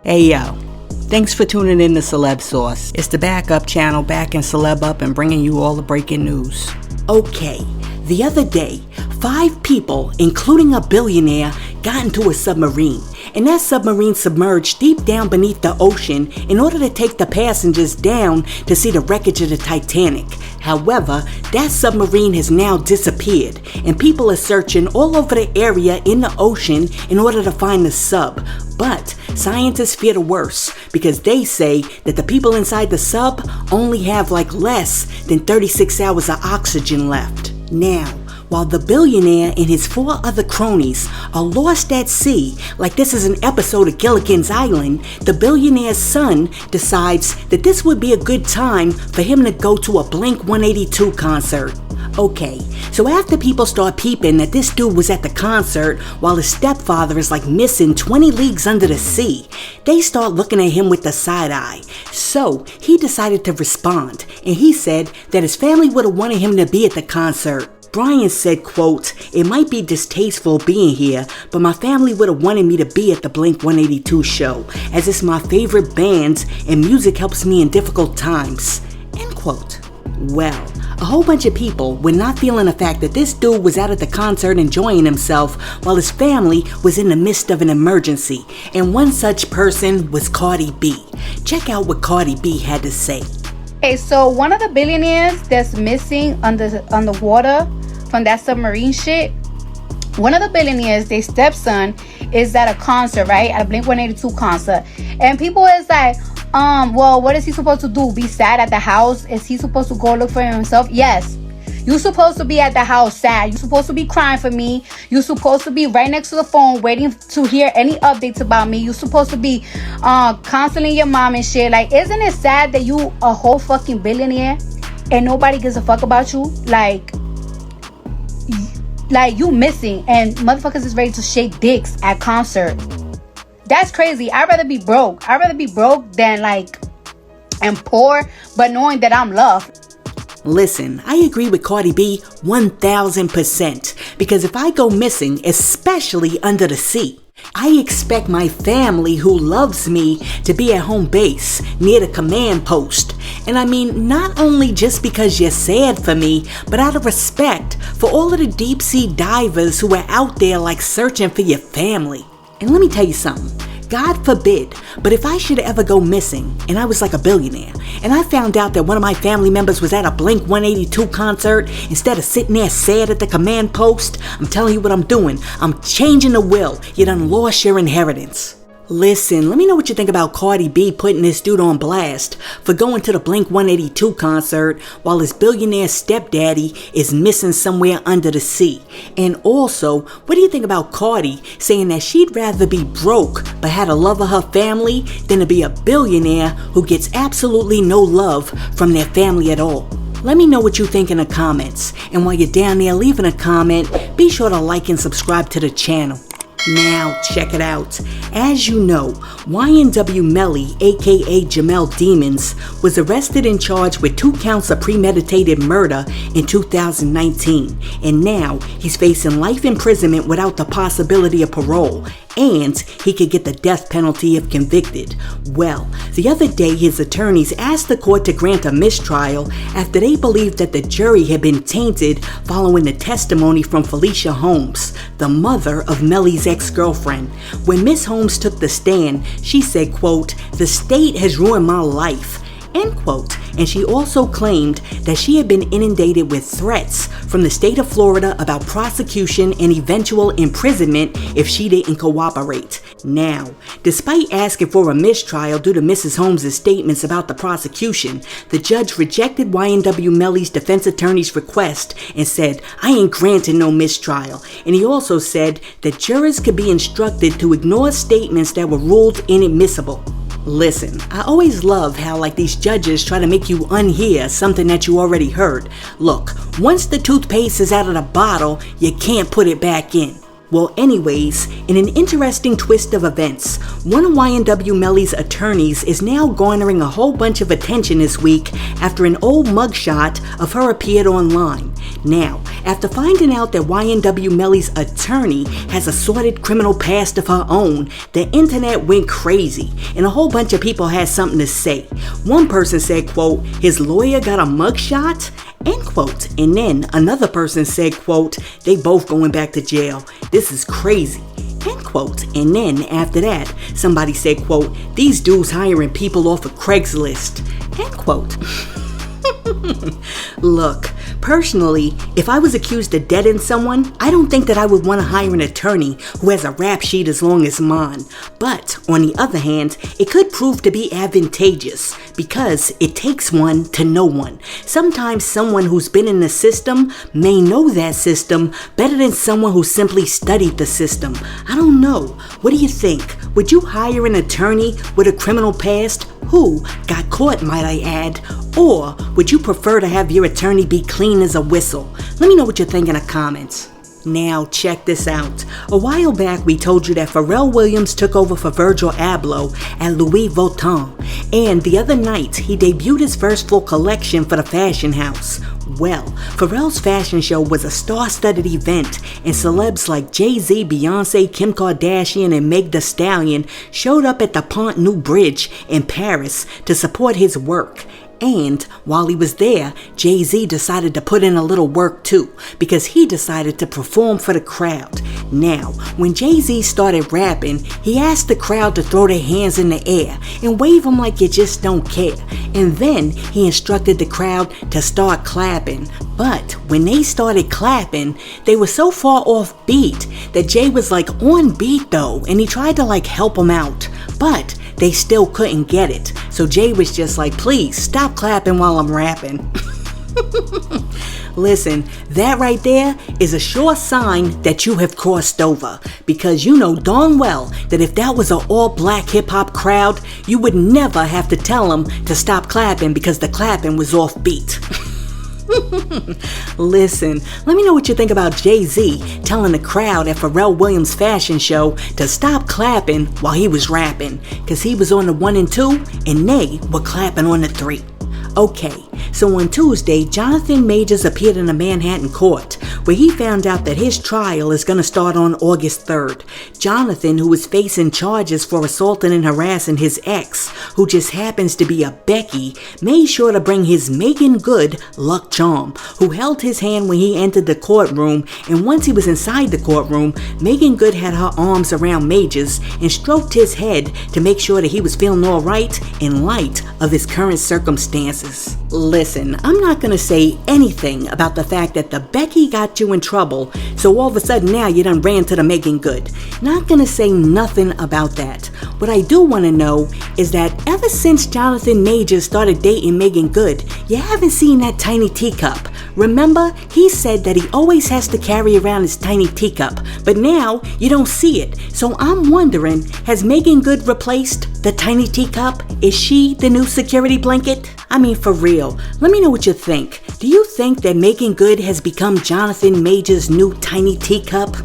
Hey yo, thanks for tuning in to Celeb Sauce. It's the backup channel backing Celeb up and bringing you all the breaking news. Okay, the other day, 5 people, including a billionaire, got into a submarine. And that submarine submerged deep down beneath the ocean in order to take the passengers down to see the wreckage of the Titanic. However, that submarine has now disappeared, and people are searching all over the area in the ocean in order to find the sub. But scientists fear the worst because they say that the people inside the sub only have less than 36 hours of oxygen left. Now, while the billionaire and his 4 other cronies are lost at sea, like this is an episode of Gilligan's Island, the billionaire's son decides that this would be a good time for him to go to a Blink-182 concert. Okay, so after people start peeping that this dude was at the concert while his stepfather is missing 20 leagues under the sea, they start looking at him with the side eye. So he decided to respond, and he said that his family would have wanted him to be at the concert. Brian said, quote, "It might be distasteful being here, but my family would have wanted me to be at the Blink-182 show, as it's my favorite band and music helps me in difficult times." End quote. Well, a whole bunch of people were not feeling the fact that this dude was out at the concert enjoying himself while his family was in the midst of an emergency, and one such person was Cardi B. Check out what Cardi B had to say. Okay, so one of the billionaires that's missing on the water from that submarine shit, one of the billionaires, their stepson, is at a concert, right? At a Blink-182 concert. And people is like, well, what is he supposed to do? Be sad at the house? Is he supposed to go look for himself? Yes. You're supposed to be at the house sad. You're supposed to be crying for me. You're supposed to be right next to the phone waiting to hear any updates about me. You're supposed to be counseling your mom and shit. Isn't it sad that you a whole fucking billionaire and nobody gives a fuck about you? You missing and motherfuckers is ready to shake dicks at concert. That's crazy. I'd rather be broke. I'd rather be broke than and poor, but knowing that I'm loved. Listen, I agree with Cardi B 1000%, because if I go missing, especially under the sea, I expect my family who loves me to be at home base near the command post. And I mean, not only just because you're sad for me, but out of respect for all of the deep sea divers who are out there searching for your family. And let me tell you something. God forbid, but if I should ever go missing and I was a billionaire and I found out that one of my family members was at a Blink-182 concert instead of sitting there sad at the command post, I'm telling you what I'm doing. I'm changing the will. You done lost your inheritance. Listen, let me know what you think about Cardi B putting this dude on blast for going to the Blink-182 concert while his billionaire stepdaddy is missing somewhere under the sea. And also, what do you think about Cardi saying that she'd rather be broke but had a love of her family than to be a billionaire who gets absolutely no love from their family at all? Let me know what you think in the comments. And while you're down there leaving a comment, be sure to like and subscribe to the channel. Now, check it out. As you know, Ynm Melly, aka Jamel Demons, was arrested and charged with 2 counts of premeditated murder in 2019, and now he's facing life imprisonment without the possibility of parole, and he could get the death penalty if convicted. Well, the other day his attorneys asked the court to grant a mistrial after they believed that the jury had been tainted following the testimony from Felicia Holmes, the mother of Melly's ex-girlfriend. When Miss Holmes took the stand, she said, quote, "The state has ruined my life." End quote. And she also claimed that she had been inundated with threats from the state of Florida about prosecution and eventual imprisonment if she didn't cooperate. Now, despite asking for a mistrial due to Mrs. Holmes' statements about the prosecution, the judge rejected Ynm Melly's defense attorney's request and said, "I ain't granting no mistrial." And he also said that jurors could be instructed to ignore statements that were ruled inadmissible. Listen, I always love how these judges try to make you unhear something that you already heard. Look, once the toothpaste is out of the bottle, you can't put it back in. Well, anyways, in an interesting twist of events, one of Ynm Melly's attorneys is now garnering a whole bunch of attention this week after an old mugshot of her appeared online. Now, After finding out that Ynm Melly's attorney has a sordid criminal past of her own, the internet went crazy and a whole bunch of people had something to say. One person said, quote, his lawyer got a mugshot? End quote. And then another person said, quote, they both going back to jail. This is crazy. End quote. And then after that, somebody said, quote, these dudes hiring people off of Craigslist. End quote. Look, personally, if I was accused of deading someone, I don't think that I would want to hire an attorney who has a rap sheet as long as mine. But on the other hand, it could prove to be advantageous because it takes one to know one. Sometimes someone who's been in the system may know that system better than someone who simply studied the system. I don't know. What do you think? Would you hire an attorney with a criminal past who got caught, might I add? Or would you prefer to have your attorney be clean as a whistle? Let me know what you think in the comments. Now check this out. A while back we told you that Pharrell Williams took over for Virgil Abloh at Louis Vuitton, and the other night he debuted his first full collection for the fashion house. Well, Pharrell's fashion show was a star-studded event, and celebs like Jay-Z, Beyonce, Kim Kardashian, and Meg Thee Stallion showed up at the Pont Neuf Bridge in Paris to support his work. And while he was there, Jay-Z decided to put in a little work too, because he decided to perform for the crowd. Now, when Jay-Z started rapping, he asked the crowd to throw their hands in the air and wave them like you just don't care. And then he instructed the crowd to start clapping. But when they started clapping, they were so far off beat that Jay was like on beat though, and he tried to like help them out. But they still couldn't get it. So Jay was just like, please stop clapping while I'm rapping. Listen, that right there is a sure sign that you have crossed over, because you know darn well that if that was an all-black hip-hop crowd, you would never have to tell them to stop clapping because the clapping was off beat. Listen, let me know what you think about Jay-Z telling the crowd at Pharrell Williams' fashion show to stop clapping while he was rapping, because he was on the 1 and 2 and they were clapping on the 3. Okay, so on Tuesday, Jonathan Majors appeared in a Manhattan court where he found out that his trial is going to start on August 3rd. Jonathan, who is facing charges for assaulting and harassing his ex, who just happens to be a Becky, made sure to bring his Megan Good luck charm, who held his hand when he entered the courtroom, and once he was inside the courtroom, Megan Good had her arms around Majors and stroked his head to make sure that he was feeling alright in light of his current circumstances. Listen, I'm not going to say anything about the fact that the Becky got you in trouble, so all of a sudden now you done ran to the Megan Good. Not going to say nothing about that. What I do want to know is that ever since Jonathan Majors started dating Megan Good, you haven't seen that tiny teacup. Remember, he said that he always has to carry around his tiny teacup, but now you don't see it. So I'm wondering, has Megan Good replaced the tiny teacup? Is she the new security blanket? I mean, for real, let me know what you think. Do you think that Megan Good has become Jonathan Majors' new tiny teacup?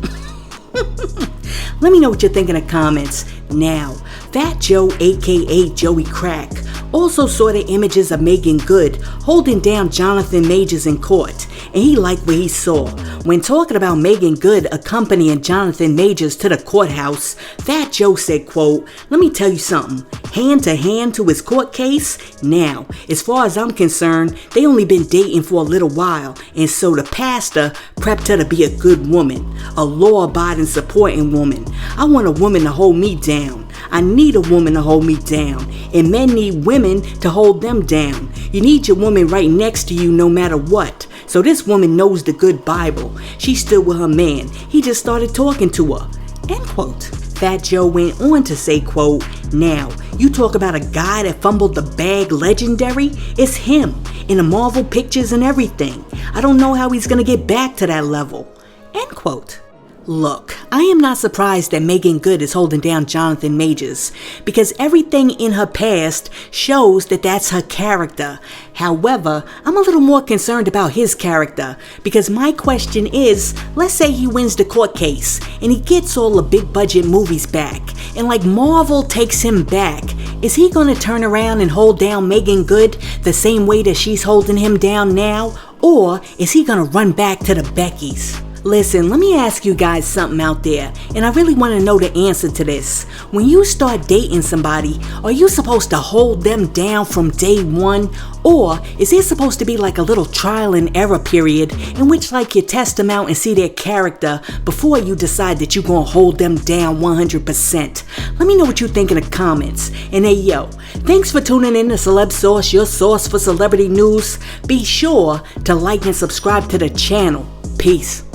Let me know what you think in the comments. Now, Fat Joe, aka Joey Crack, also saw the images of Megan Good holding down Jonathan Majors in court, and he liked what he saw. When talking about Megan Good accompanying Jonathan Majors to the courthouse, Fat Joe said, quote, let me tell you something, hand to hand to his court case? Now, as far as I'm concerned, they only been dating for a little while, and so the pastor prepped her to be a good woman, a law-abiding, supporting woman. I want a woman to hold me down. I need a woman to hold me down, and men need women to hold them down. You need your woman right next to you no matter what. So this woman knows the good Bible. She's still with her man. He just started talking to her. End quote. Fat Joe went on to say, quote, now, you talk about a guy that fumbled the bag legendary? It's him, in the Marvel pictures and everything. I don't know how he's gonna get back to that level. End quote. Look, I am not surprised that Megan Good is holding down Jonathan Majors, because everything in her past shows that that's her character. However, I'm a little more concerned about his character, because my question is, let's say he wins the court case, and he gets all the big budget movies back, and like Marvel takes him back, is he gonna turn around and hold down Megan Good the same way that she's holding him down now? Or is he gonna run back to the Beckys? Listen, let me ask you guys something out there, and I really want to know the answer to this. When you start dating somebody, are you supposed to hold them down from day one? Or is there supposed to be like a little trial and error period in which like you test them out and see their character before you decide that you're gonna hold them down 100%? Let me know what you think in the comments. And hey yo, thanks for tuning in to Celeb Source, your source for celebrity news. Be sure to like and subscribe to the channel. Peace.